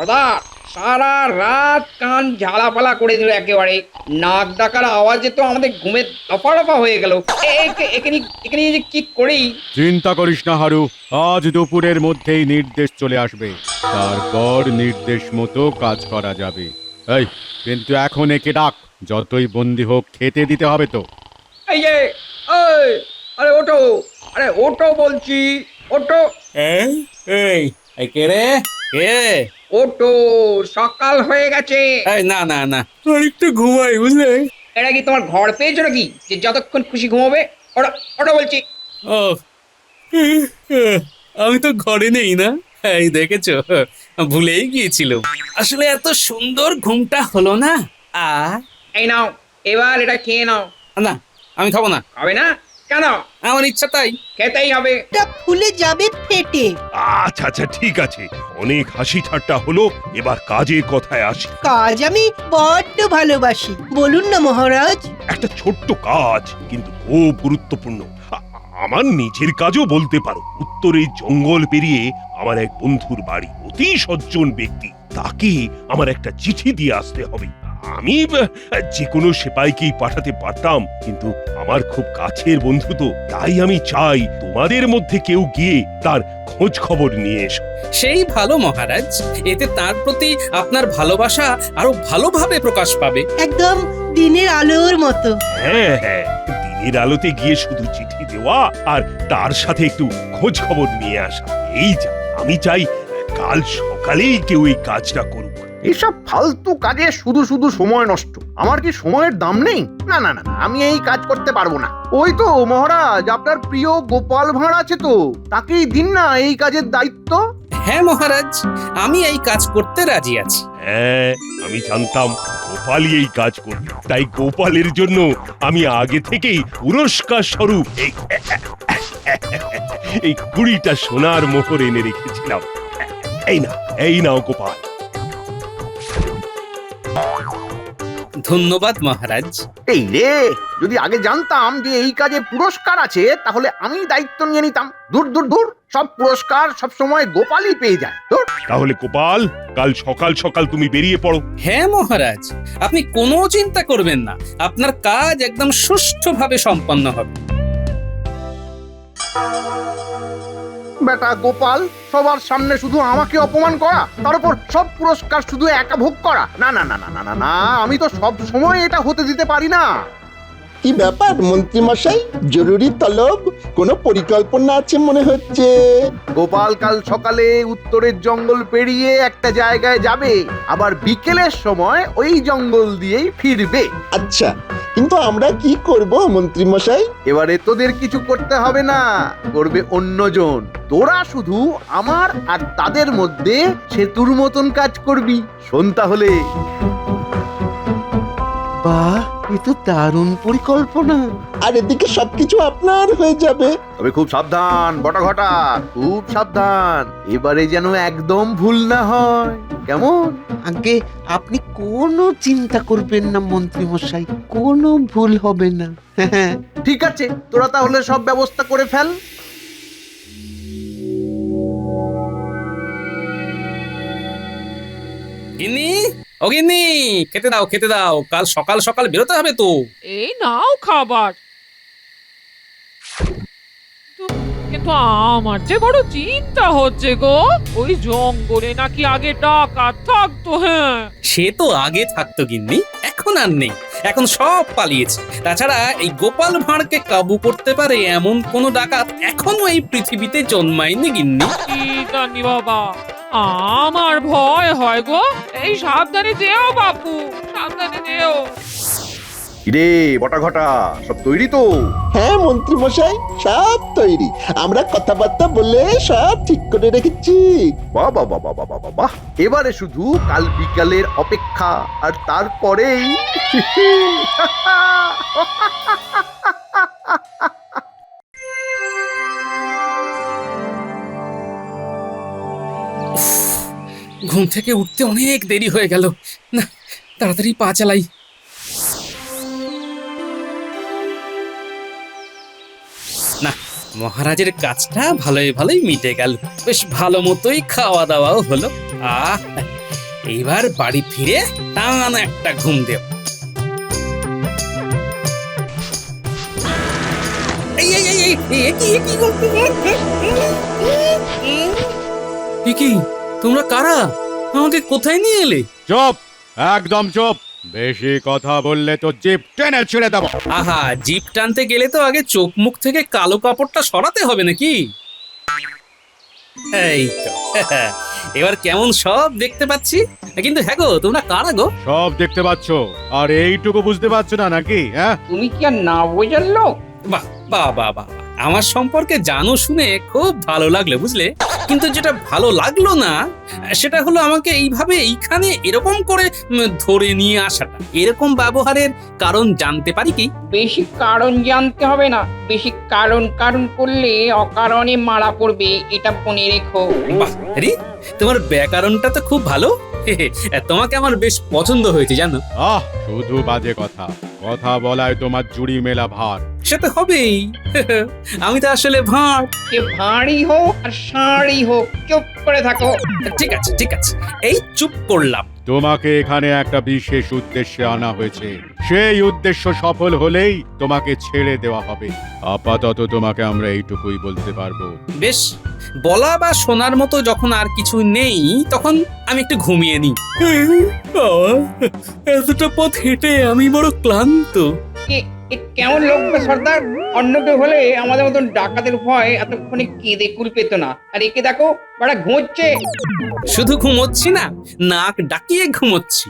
সর্দার সারা রাত কান ঝালাপালা করে দিল একেবারে। নাক ডাকার আওয়াজে তো আমাদের ঘুমের দফা হয়ে গেল। এখানে যে কি করি। চিন্তা করিস না হারু, আজ দুপুরের মধ্যেই নির্দেশ চলে আসবে, তারপর নির্দেশ মতো কাজ করা যাবে। এই কিন্তু এখন একে ডাক, যতই বন্দি হোক খেতে দিতে হবে তো। এই যে এই, আরে ওঠো, আরে ওঠো বলছি, ওঠো এই এই কে রে? কে? ওঠো, সকাল হয়ে গেছে। এই না না না, আর একটু ঘুমাই বুঝলে। এটা কি তোমার ঘর পেয়েছো নাকি যে যতক্ষণ খুশি ঘুমাবে? ওঠো ওঠো বলছি। ও আমি তো ঘরে নেই না, এই দেখেছো, ভুলেই গিয়েছিলাম। আসলে এত সুন্দর ঘুমটা হলো না। এই নাও, এবার এটা খেয়ে নাও। না, আমি খাবো না। হবে না কেন? আমার ইচ্ছা তাই। খেতেই হবে। এটা ফুলে যাবে ফেটে। আচ্ছা আচ্ছা ঠিক আছে, অনেক হাসি ঠাট্টা হলো, এবার কাজের কথায় আসি। কাজ আমি বড্ড ভালোবাসি, বলুন না মহারাজ। একটা ছোট্ট কাজ কিন্তু খুব গুরুত্বপূর্ণ। আমার নিজের কাজও বলতে পারো। উত্তরে জঙ্গল পেরিয়ে আমার এক বন্ধুর বাড়ি, অতি সজ্জন ব্যক্তি, তাকে আমার একটা চিঠি দিয়ে আসতে হবে। আমি যে কোনো সেপাইকেই পাঠাতে পারতাম, কিন্তু আমার খুব কাছের বন্ধু তো, তাই আমি চাই তোমাদের মধ্যে কেউ গিয়ে তার খোঁজ খবর নিয়ে এসো। সেই ভালো মহারাজ, এতে তার প্রতি আপনার ভালোবাসা আরো ভালোভাবে প্রকাশ পাবে। একদম দিনের আলোর মতো। হ্যাঁ হ্যাঁ, দিনের আলোতে গিয়ে শুধু চিঠি দেওয়া আর তার সাথে একটু খোঁজ খবর নিয়ে আসা, এই যা। আমি চাই কাল সকালেই কেউ এই কাজটা করুক। এইসব ফালতু কাজে শুধু শুধু সময় নষ্ট। আমার কি সময়ের দাম নেই? না না না, আমি এই কাজ করতে পারবো না। ওই তো মহারাজ, আপনার প্রিয় গোপাল ভাঁড় আছে তো, তাকেই দিন না এই কাজের দায়িত্ব। হ্যাঁ মহারাজ, আমি এই কাজ করতে রাজি আছি। হ্যাঁ, আমি জানতাম গোপালই এই কাজ করবে, তাই গোপালের জন্য আমি আগে থেকেই পুরস্কার স্বরূপ এই 20টা সোনার মোহর এনে রেখেছিলাম। এই নাও গোপাল। ধন্যবাদ মহারাজ। এই রে, যদি আগে জানতাম যে এই কাজে পুরস্কার আছে, তাহলে আমি দায়িত্ব নিয়ে নিতাম। দূর দূর দূর, সব পুরস্কার সব সময় গোপালই পেয়ে যায়। দূর। তাহলে গোপাল, কাল সকাল সকাল তুমি বেরিয়ে পড়ো। হ্যাঁ মহারাজ, আপনি কোনো চিন্তা করবেন না, আপনার কাজ একদম সুষ্ঠুভাবে সম্পন্ন হবে। বেটা গোপাল, সবার সামনে শুধু আমাকে অপমান করা, তার উপর সব পুরস্কার শুধু একা ভোগ করা। না না না না না না না, আমি তো সব সময় এটা হতে দিতে পারি না। কি ব্যাপার মন্ত্রী মশাই, জরুরি তলব? কোনো পরিকল্পনা আছে মনে হচ্ছে। গোপাল কাল সকালে উত্তরের জঙ্গল পেরিয়ে একটা জায়গায় যাবে, আবার বিকেলের সময় ওই জঙ্গল দিয়েই ফিরবে। আচ্ছা, কিন্তু আমরা কি করব মন্ত্রী মশাই? এবারে তোদের কিছু করতে হবে না, করবে অন্যজন। তোরা শুধু আমার আর তাদের মধ্যে সেতুর মতন কাজ করবি। শোন তাহলে। বাহ, এ তো দারুণ পরিকল্পনা। আর এদিকে সবকিছু আপনার হয়ে যাবে। তবে খুব সাবধান বটাঘটা, খুব সাবধান, এবারে যেন একদম ভুল না হয়। কেমন? আগে আপনি কোনো চিন্তা করবেন না মন্ত্রী মশাই, কোনো ভুল হবে না। ঠিক আছে, তোরা তাহলে সব ব্যবস্থা করে ফেল। গিন্নি, ও গিন্নি, খেতে দাও খেতে দাও, কাল সকাল সকাল বেরোতে হবে তো। এই নাও খাবার। কিন্তু আমার যে বড় চিন্তা হচ্ছে গো, ওই জঙ্গলে নাকি আগে ডাকাত থাকতো। হ্যাঁ, সে তো আগে থাকতো গিন্নি, এখন আর নেই, এখন সব পালিয়েছে। তাছাড়া এই গোপাল ভাঁড়কে কাবু করতে পারে এমন কোন ডাকাত এখনো এই পৃথিবীতে জন্মায়নি গিন্নি। কি জানি বাবা, আমার ভয় হয় গো। এই সাবধানে যেও বাপু, সাবধানে যেও। কিরে বটাঘটা, সব তৈরি তো? হ্যাঁ মন্ত্রী মশাই, সব তৈরি। আমরা কথাবার্তা বলে সব ঠিক করে রেখেছি। বাহ বাহ বাহ বাহ বাহ বাহ বাহ। এবারে শুধু কাল বিকালের অপেক্ষা, আর তারপরেই ঘুম থেকে উঠতে অনেক দেরি হয়ে গেল। না, তাড়াতাড়ি পা চালাই। না, মহারাজের কাজটা ভালোই ভালোই মিটে গেল। বেশ ভালো মতোই খাওয়া দাওয়াও হলো। এইবার বাড়ি ফিরে টান একটা ঘুম দেব। এই এই এই এই, কি করতে? কি তোমরা কারা? আমাকে কোথায় নিয়ে এলে? চুপ, একদম চুপ। বেশি কথা বললে তো জিভ টেনে ছেড়ে দেবো। আহা, জিপ টানতে গেলে তো আগে চোখ মুখ থেকে কালো কাপড়টা সরাতে হবে নাকি? এই তো এবার কেমন সব দেখতে পাচ্ছি। কিন্তু হ্যাঁ গো, তোমরা কারা গো? সব দেখতে পাচ্ছ, আর এইটুকু বুঝতে পারছো না নাকি? হ্যাঁ, তুমি কি আর না বোঝার লোক? বাহ বাহ বাহ বাহ, আমার সম্পর্কে জানো শুনে খুব ভালো লাগলো বুঝলে। কিন্তু যেটা ভালো লাগলো না সেটা হলো আমাকে এইভাবে এইখানে এরকম করে ধরে নিয়ে আসাটা। এরকম ব্যবহারের কারণ জানতে পারি কি? বেশি কারণ জানতে হবে না, বেশি কারণ কারণ করলে অকারণে মারা পড়বে, এটা মনে রেখো। বাহ রে, তোমার ব্যাকরণটা তো খুব ভালো। তোমাকে আমার বেশ পছন্দ হয়েছে জানো। শুধু বাজে কথা কথা বলায় তোমার জুড়ি মেলা ভার। সে তো হবেই, আমি তো আসলে ভাঁড়। সে ভারী হোক আর সারি হোক, চুপ করে থাকো। ঠিক আছে ঠিক আছে, এই চুপ করলাম। তোমাকে এখানে একটা বিশেষ উদ্দেশ্যে আনা হয়েছে। সেই উদ্দেশ্য সফল হলেই তোমাকে ছেড়ে দেওয়া হবে। আপাতত তোমাকে আমরা এইটুকুই বলতে পারবো। বেশ, বলা বা শোনার মতো যখন আর কিছু নেই তখন আমি একটু ঘুমিয়ে নিই। এতটা পথ হেঁটে আমি বড় ক্লান্ত। এ কেমন লোক গো সর্দার? অন্য কেউ হলে আমাদের মতন ডাকাতের ভয় এতক্ষণে কেঁদে কুল পেত না, আর একে দেখো বড় ঘুমোচ্ছে। শুধু ঘুমোচ্ছি না, নাক ডাকিয়ে ঘুমোচ্ছি।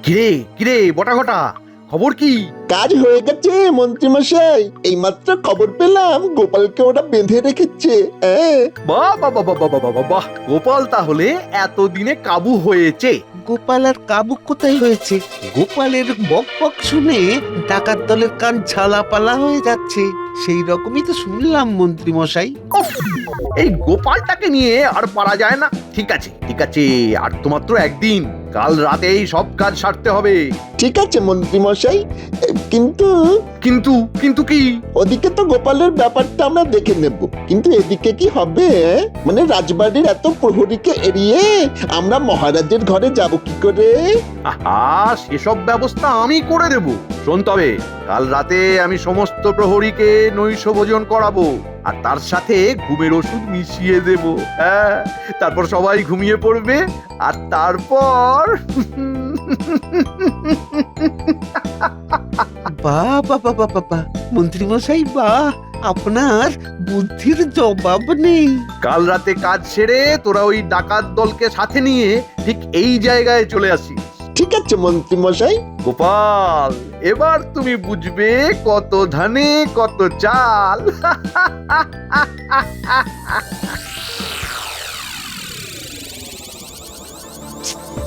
কিরে কিরে বটা ঘটা, খবর কি? কাজ হয়ে গেছে মন্ত্রীমশাই, এইমাত্র খবর পেলাম গোপালকে ওরা বেঁধে রেখেছে। বাহ বাহ বাহ বাহ বাহ বাহ বাহ, গোপাল তাহলে এতদিনে কাবু হয়েছে। গোপাল আর কাবু কোথায় হয়েছে? গোপালের বক বক শুনে ডাকাত দলের কান ঝালাপালা হয়ে যাচ্ছে। সেই রকমই তো শুনলাম মন্ত্রী মশাই। উফ, এই গোপালটাকে নিয়ে আর পারা যায় না। ঠিক আছে ঠিক আছে, আর তো মাত্র একদিন, কাল রাতেই সব কাজ সারতে হবে। ঠিক আছে মন্ত্রীমশাই, কিন্তু কিন্তু কিন্তু কি? ওদিকে তো গোপালের ব্যাপারটা আমরা দেখে নেব, কিন্তু এদিকে কি হবে? মানে রাজবাড়ির এত প্রহরীকে এড়িয়ে আমরা মহারাজের ঘরে যাব কি করে? আহা, সেসব ব্যবস্থা আমি করে দেব। শোন তবে, কাল রাতে আমি সমস্ত প্রহরীকে নৈশ ভোজন করাবো, আর তার সাথে ঘুমের ওষুধ মিশিয়ে দেব। হ্যাঁ, তারপর সবাই ঘুমিয়ে পড়বে, আর তারপর বাহ বাহ বাহ বাহ বাহ, মন্ত্রী মশাই বাহ, আপনার বুদ্ধির জবাব নেই। কাল রাতে কাজ সেরে তোরা ওই ডাকাত দলকে সাথে নিয়ে ঠিক এই জায়গায় চলে আসিস। ঠিক আছে মন্ত্রীমশাই। গোপাল, এবার তুমি বুঝবে কত ধানে কত চাল।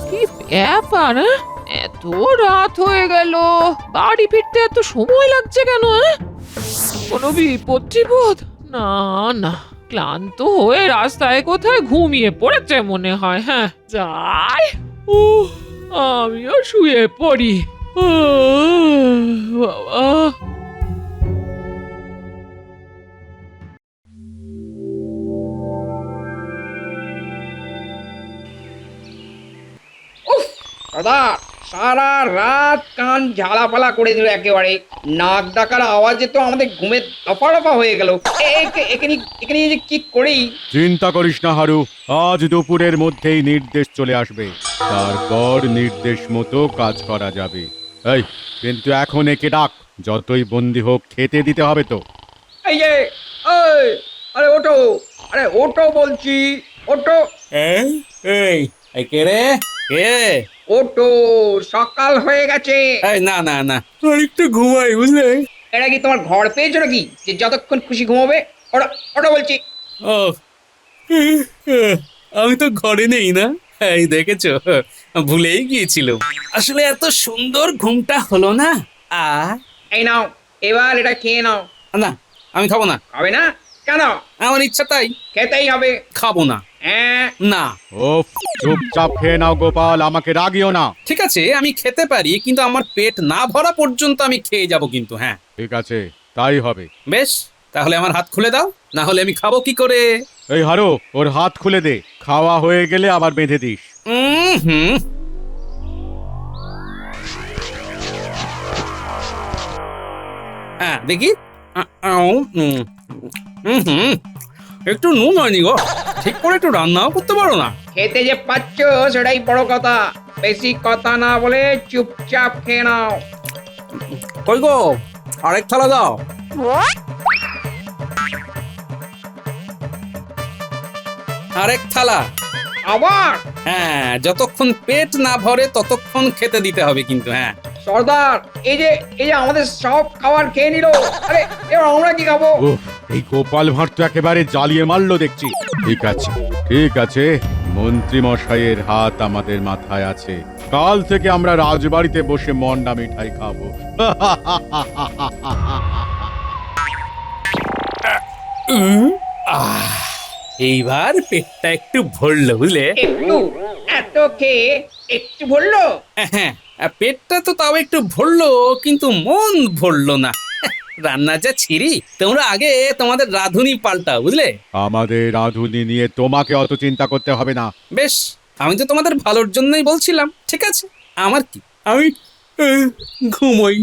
কি ব্যাপার? এত রাত হয়ে গেল, বাড়ি ফিরতে এত সময় লাগছে কেন? কোনো বিপদ টিপদ? না না, ক্লান্ত হয়ে রাস্তায় কোথায় ঘুমিয়ে পড়েছে মনে হয়। হ্যাঁ যাই, আমিও শুয়ে পড়ি। বাবা, সর্দার সারা রাত কান ঝালাপালা করে দিল একেবারে। নাক ডাকার আওয়াজে তো আমাদের ঘুমের দফা হয়ে গেল। এখানে যে কি করি? চিন্তা করিস না হারু, আজ দুপুরের মধ্যেই নির্দেশ চলে আসবে। তারপর নির্দেশ মতো কাজ করা যাবে। এই, কিন্তু এখন একে ডাক, যতই বন্দি হোক খেতে দিতে হবে তো। এই যে, এই, আরে ওটো, আরে ওটো বলছি, ওটো। এই কে রে? কে? ওটো, সকাল হয়ে গেছে। এই না না না, আর একটু ঘুমাই বুঝলে। এটা কি তোমার ঘর পেয়েছো নাকি যে যতক্ষণ খুশি ঘুমাবে? ওটো, ওটো বলছি। ও, আমি তো ঘরে নেই না। এই দেখেছো, ভুলেই গিয়েছিল। আসলে এত সুন্দর ঘুমটা হলো না। এই নাও, এবার এটা খেয়ে নাও। না, আমি খাবো না। হবে না কেন? আমার ইচ্ছা তাই। খেতেই হবে। খাবো না। হ্যাঁ, না। ওফ, চুপচাপ খেয়ে নাও গোপাল, আমাকে রাগিও না। ঠিক আছে, আমি খেতে পারি, কিন্তু আমার পেট না ভরা পর্যন্ত আমি খেয়ে যাব কিন্তু। হ্যাঁ, ঠিক আছে, তাই হবে। বেশ, তাহলে আমার হাত খুলে দাও, না হলে আমি খাবো কি করে? এই হারো, ওর হাত খুলে দে, খাওয়া হয়ে গেলে আবার বেঁধে দিস। হুম। হ্যাঁ, দেখি। হুম, একটু নুন হয়নি গো। ঠিক করে একটু রান্নাও করতে পারো না। খেতে যে পাচ্ছ সেটাই বড় কথা। বেশি কথা না বলে চুপচাপ খেয়ে নাও। কই গো, আরেক থালা দাও। আরেক থালা। আবার হ্যাঁ, যতক্ষণ পেট না ভরে ততক্ষণ খেতে দিতে হবে কিন্তু। হ্যাঁ, সর্দার, এই যে আমাদের সব খাবার খেয়ে নিল। আরে এবার আমরা কি খাবো? উফ, এই গোপাল ভাঁড় তো একেবারে জ্বালিয়ে মারলো দেখছি। ঠিক আছে, ঠিক আছে, মন্ত্রী মশাইয়ের হাত আমাদের মাথায় আছে। কাল থেকে আমরা রাজবাড়িতে বসে মন্ডা মিঠাই খাবো। এইবার পেটটা একটু ভরলো বুঝলে। একটু এত খেয়ে একটু বললো। হ্যাঁ, পেটটা তো তাও একটু ভরলো, কিন্তু মন ভরলো না। রান্না যা ছিরি, তোমরা আগে তোমাদের রাঁধুনি পাল্টাও বুঝলে। আমাদের রাঁধুনি নিয়ে তোমাকে অত চিন্তা করতে হবে না। বেশ, আমি তো তোমাদের ভালোর জন্যই বলছিলাম। ঠিক আছে, আমার কি, আমি ঘুমোই।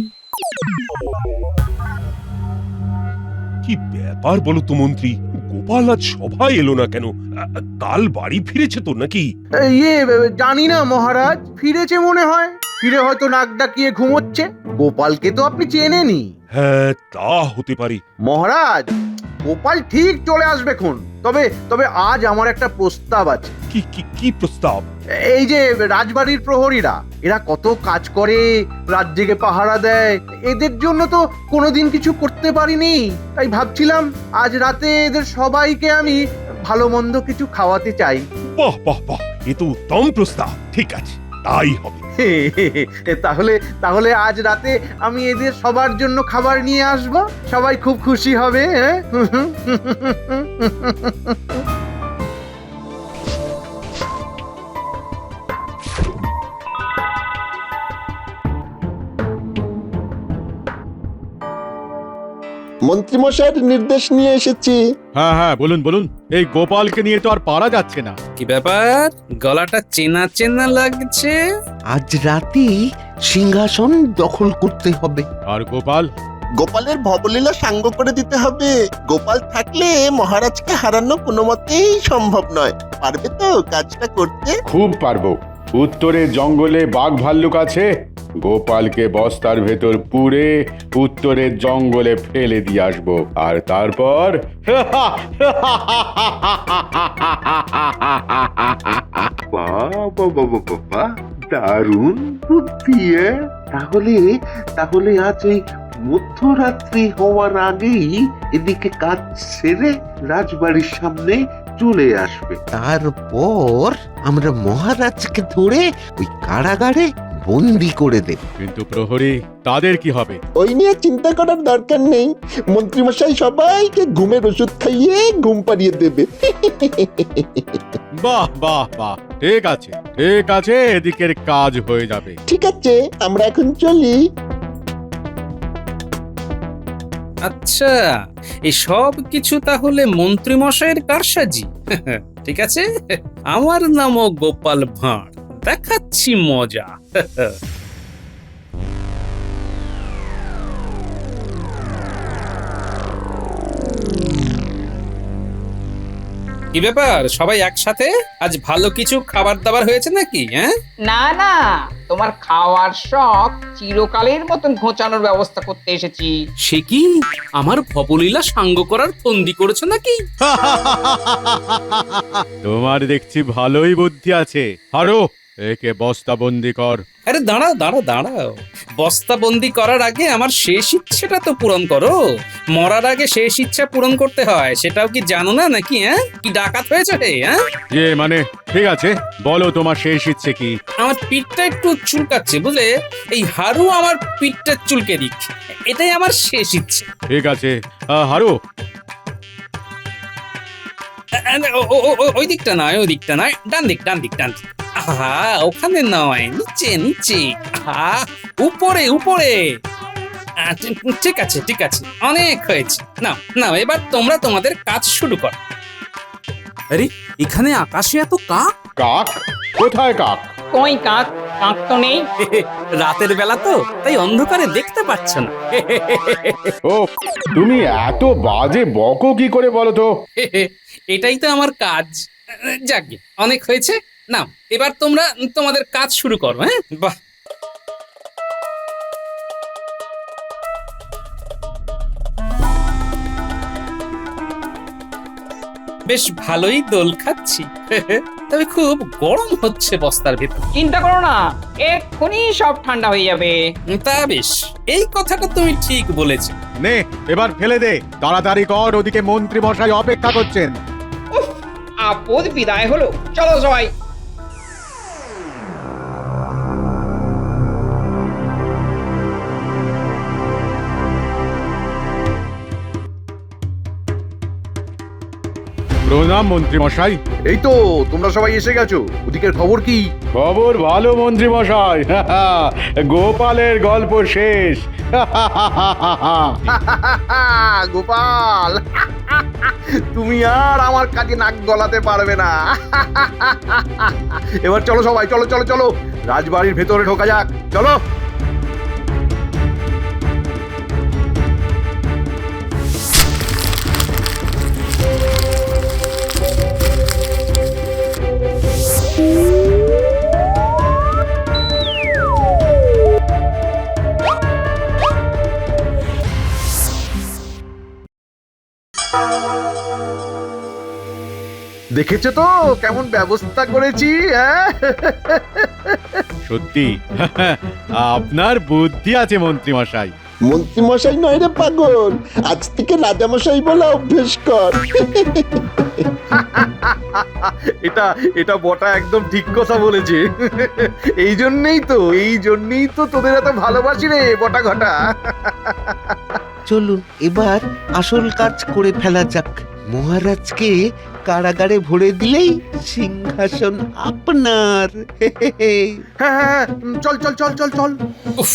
কি ব্যাপার বলো তো মন্ত্রী, গোপাল আজ সভায় এলো না কেন? কাল বাড়ি ফিরেছে তো নাকি? জানি না মহারাজ, ফিরেছে মনে হয়। ফিরে হয়তো নাক ডাকিয়ে ঘুমোচ্ছে। গোপালকে তো আপনি চেনেনই। হ্যাঁ, তা হতে পারে। মহারাজ, গোপাল ঠিক চলে আসবে খন। তবে তবে আজ আমার একটা প্রস্তাব আছে। কি কি কি প্রস্তাব? এই যে রাজবাড়ির প্রহরীরা, এরা কত কাজ করে, রাত জেগে পাহারা দেয়, এদের জন্য তো কোনোদিন কিছু করতে পারিনি। তাই ভাবছিলাম আজ রাতে এদের সবাইকে আমি ভালো মন্দ কিছু খাওয়াতে চাই। বাহ বাহ বাহ, এ তো উত্তম প্রস্তাব। ঠিক আছে, তাই হবে। তাহলে তাহলে আজ রাতে আমি এদের সবার জন্য খাবার নিয়ে আসব। সবাই খুব খুশি হবে। হ্যাঁ, মন্ত্রীমশাইয়ের নির্দেশ নিয়ে এসেছি। হ্যাঁ হ্যাঁ, বলুন বলুন। এই গোপালকে নিয়ে তো আর পারা যাচ্ছে না। কি ব্যাপার, গলাটা চেনা চেনা লাগছে? আজ রাতেই সিংহাসন দখল করতে হবে। আর গোপাল? গোপালের ভবলীলা সাঙ্গ করে দিতে হবে। গোপাল থাকলে মহারাজকে হারানো কোনো মতেই সম্ভব নয়। পারবে তো কাজটা করতে? খুব পারবো। উত্তরে জঙ্গলে বাঘ ভাল্লুক আছে, গোপালকে বস্তার ভেতর পুরে উত্তরের জঙ্গলে ফেলে দিয়ে আসবো। আর তারপর বাবা, দারুণ বুদ্ধি। তাহলে তাহলে আজ এই মধ্যরাত্রি হওয়ার আগেই এদিকে কাজ সেরে রাজবাড়ির সামনে চলে আসবে। তারপর আমরা মহারাজকে ধরে ওই কারাগারে বন্দি করে দেব। কিন্তু প্রহরী, তাদের কি হবে? ওই নিয়ে চিন্তা করার দরকার নেই। মন্ত্রীমশাই সবাইকে ঘুমের ওষুধ খাইয়ে ঘুম পাড়িয়ে দেবে। বাহ বাহ বাহ, ঠিক আছে ঠিক আছে, এদিকের কাজ হয়ে যাবে। ঠিক আছে, আমরা এখন চলি। আচ্ছা, এই সব কিছু তাহলে মন্ত্রী মশাইয়ের কারসাজি। ঠিক আছে, আমার নামও গোপাল ভাঁড়, দেখাচ্ছি মজা। কি ব্যাপার, সবাই একসাথে? আজ ভালো কিছু খাবার দাবার হয়েছে নাকি? হ্যাঁ, না না, তোমার খাওয়ার শখ চিরকালের মতন ঘোচানোর ব্যবস্থা করতে এসেছি। সে কি, আমার ভবলীলা সাঙ্গ করার ফন্দি করেছো নাকি? তোমার দেখছি ভালোই বুদ্ধি আছে। আরো একে বস্তাবন্দি কর। আরে দাঁড়াও দাঁড়াও দাঁড়াও, বস্তাবন্দি করার আগে আমার শেষ ইচ্ছেটা তো পূরণ করো। মরার আগে শেষ ইচ্ছা পূরণ করতে হয়, সেটাও কি জানো না নাকি? হ্যাঁ, কি ডাকাত হয়েছে হে? হ্যাঁ, মানে ঠিক আছে, বলো তোমার শেষ ইচ্ছে কি? আমার পিঠটা একটু চুলকাচ্ছে বুঝলে, এই হারু আমার পিঠটা চুলকে দিক, এটাই আমার শেষ ইচ্ছে। ঠিক আছে, হারু, ওই দিকটা নয়, ওই দিকটা নয়, ডান দিক, ডান দিক, ডান দিক। আহা, ওখানে নয়, নিচে নিচে, আহা, উপরে উপরে। ঠিক আছে, ঠিক আছে, অনেক হয়েছে। নাও নাও, এবার তোমরা তোমাদের কাজ শুরু করো। আরে, এখানে আকাশে এত কাক? কাক কোথায়? কাক কই কাক? কাক তো নেই। রাতের বেলা তো, তাই অন্ধকারে দেখতে পাচ্ছ না। ও, তুমি এত বাজে বকো কি করে বলো তো? এটাই তো আমার কাজ। যাকে অনেক হয়েছে, নাও এবার তোমরা তোমাদের কাজ শুরু করো। হ্যাঁ, বাহ, বেশ ভালোই দোল খাচ্ছি। তবে খুব গরম হচ্ছে বস্তার ভেতর। চিন্তা করো না, এক্ষুনি সব ঠান্ডা হয়ে যাবে। তা বেশ, এই কথাটা তুমি ঠিক বলেছো। নে, এবার ফেলে দে, তাড়াতাড়ি কর, ওদিকে মন্ত্রী মশাই অপেক্ষা করছেন। আপদ বিদায় হলো, চলো সবাই। প্রণাম মন্ত্রী মশাই। এই তো তোমরা সবাই এসে গেছো, ওদিকের খবর কি? খবর ভালো মন্ত্রী মশাই, গোপালের গল্প শেষ। গোপাল, তুমি আর আমার কাছে নাক গলাতে পারবে না। এবার চলো সবাই, চলো চলো চলো, রাজবাড়ির ভেতরে ঢোকা যাক, চলো। দেখেছো তো কেমন ব্যবস্থা করেছি? হ্যাঁ, সত্যি আপনার বুদ্ধি আছে মন্ত্রী মশাই। মন্ত্রী মশাই নয় রে পাগল, আজ থেকে রাজা মশাই বলা অভ্যেস কর। এটা এটা বটা একদম ঠিক কথা বলেছে। এই জন্যই তো তোদের এত ভালোবাসি রে বটা ঘটা। চলুন এবার আসল কাজ করে ফেলা যাক। মহারাজকে কারাগারে ভরে দিলেই সিংহাসন আপনার। হ্যাঁ হ্যাঁ, চল চল চল চল চল। উফ,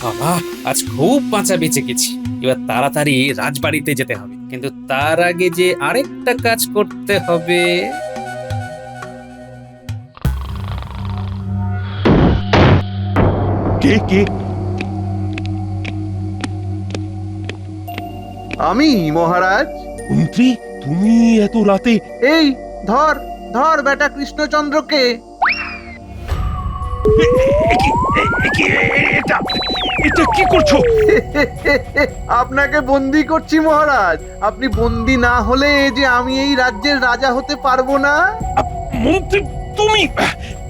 বাবা, আজ খুব বাঁচা বেঁচে গেছি। এবার তাড়াতাড়ি রাজবাড়িতে যেতে হবে, কিন্তু তার আগে যে আরেকটা কাজ করতে হবে। কে কে? আমি মহারাজ। মন্ত্রী, তুমি এত রাতে? এই ধর ধর বেটা কৃষ্ণচন্দ্রকে। এটা কি করছো? আপনাকে বন্দি করছি মহারাজ। আপনি বন্দি না হলে যে আমি এই রাজ্যের রাজা হতে পারবো না। মন্ত্রী তুমি?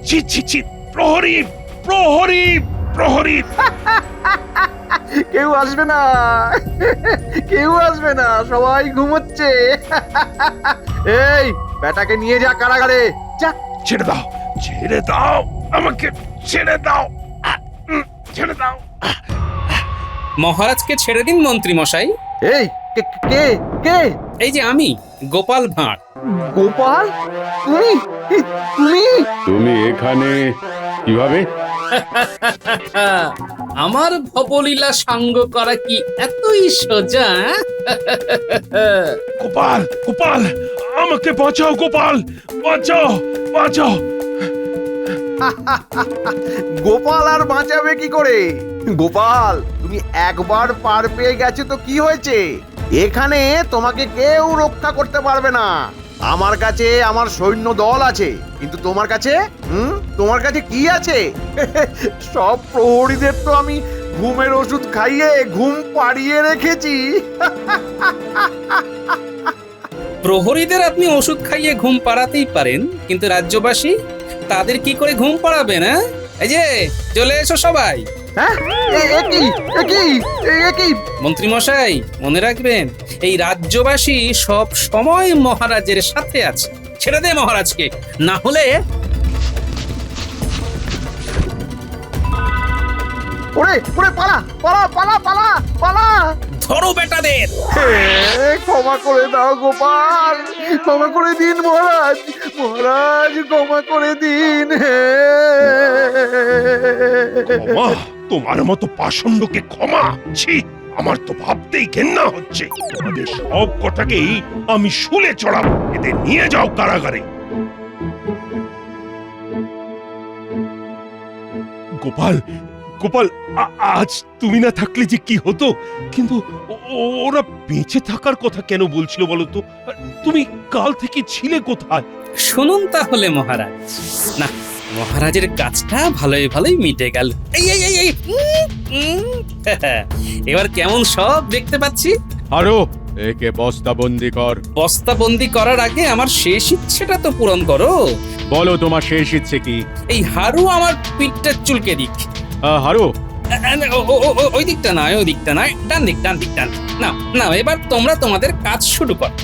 ছি ছি ছি, প্রহরী প্রহরী প্রহরী! কেউ আসবে না, কেউ আসবে না, সবাই ঘুমোচ্ছে। এই বেটাকে নিয়ে যা কারাগারে, যা। ছেড়ে দাও, ছেড়ে দাও, আমাকে ছেড়ে দাও, ছেড়ে দাও। মহারাজকে ছেড়ে দিন মন্ত্রী মশাই। এই কে কে কে? এই যে আমি, গোপাল ভাঁড়। গোপাল, তুমি তুমি তুমি এখানে কিভাবে? আমার ভবলীলা সাঙ্গ করা কি এতই সোজা? গোপাল, গোপাল, আমাকে বাঁচাও, গোপাল, বাঁচাও, বাঁচাও। গোপাল আর বাঁচাবে কি করে? গোপাল, তুমি একবার পার পেয়ে গেছো তো কি হয়েছে? এখানে তোমাকে কেউ রক্ষা করতে পারবে না। আমার কাছে আমার সৈন্য দল আছে, কিন্তু তোমার কাছে তোমার কাছে কি আছে? সব প্রহরীদের তো আমি ঘুমের ওষুধ খাইয়ে ঘুম পাড়িয়ে রেখেছি। প্রহরীদের আপনি ওষুধ খাইয়ে ঘুম পাড়াতেই পারেন, কিন্তু রাজ্যবাসী, তাদের কি করে ঘুম পাড়াবেন? এই যে চলে এসো সবাই, হ্যাঁ কি মন্ত্রী মশাই মনে রাখবেন, এই রাজ্যবাসী সব সময় মহারাজের সাথে আছে। ছেড়ে দে মহারাজকে, না হলে ওরে ওরে পালা পালা পালা পালা পালা ধরো বেটাদের। ক্ষমা করে দাও গোপাল, ক্ষমা করে দিন মহারাজ, মহারাজ ক্ষমা করে দিন। ক্ষমা? তোমার মতো পাষণ্ডকে ক্ষমা? ছি, আমার তো ভাবতেই ঘেন্না হচ্ছে। তোমাদের সব কটাকেই আমি শুলে চড়াবো, এদের নিয়ে যাও কারাগারে। গোপাল, গোপাল, আজ তুমি না থাকলে যে কি হতো। কিন্তু ওরা বেঁচে থাকার কথা কেন বলছিল বলো তো? তুমি কাল থেকে ছিলে কোথায়? শুনুন তাহলে মহারাজ। না, মহারাজের কাজটা ভালোই ভালোই মিটে গেল। এই এই এই এই এবার কেমন সব দেখতে পাচ্ছি। আরো একে বস্তাবন্দি কর। বস্তাবন্দি করার আগে আমার শেষ ইচ্ছেটা তো পূরণ করো। বলো তোমার শেষ ইচ্ছে কি? এই হারু আমার পিঠটা চুলকে দিক। হারু, ওই দিকটা নয়, ওই দিকটা নয়, ডান দিক ডান দিক ডান দিক। না না, এবার তোমরা তোমাদের কাজ শুরু করো।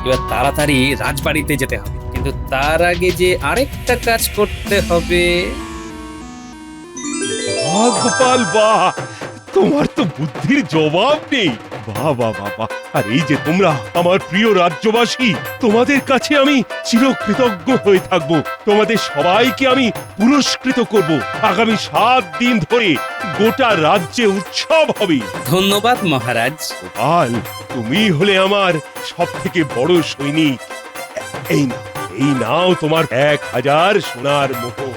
এবার তাড়াতাড়ি রাজবাড়িতে যেতে হবে, কিন্তু তার আগে যে আরেকটা কাজ করতে হবে। বাহ গোপাল বাহ, তোমার তো বুদ্ধির জবাব নেই। বাহ বাহ বাহ বাহ। আর এই যে তোমরা আমার প্রিয় রাজ্যবাসী, তোমাদের কাছে আমি চিরকৃতজ্ঞ হয়ে থাকবো। তোমাদের সবাইকে আমি পুরস্কৃত করব। আগামী 7 দিন ধরে গোটা রাজ্যে উৎসব হবে। ধন্যবাদ মহারাজ। গোপাল, তুমি হলে আমার সব থেকে বড় সৈনিক। এই নাও তোমার 1000 সোনার মোহর।